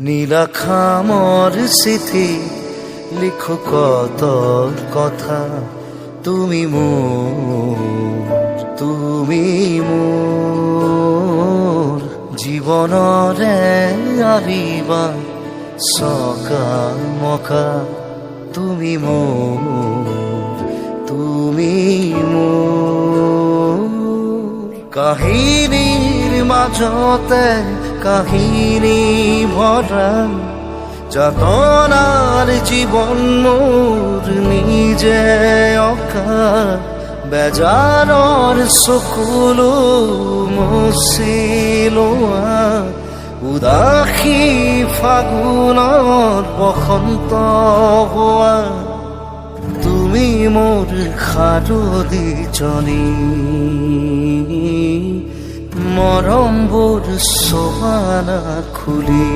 নীলাখামর স্মৃতি লিখো কত কথা, তুমি মোর জীবনরে আরিবা সকা মকা, তুমি মোর কাহিনীর মাজতে কাহিনী ভরা, যাতনার জীবন মোর নিজে অকা, বেজাৰৰ চকুলো মচিলোৱা, উদাসী ফাগুনত বসন্ত হোৱা, তুমি মোৰ সাৰুদিজনী, মৰমবোৰ চবানা খুলি।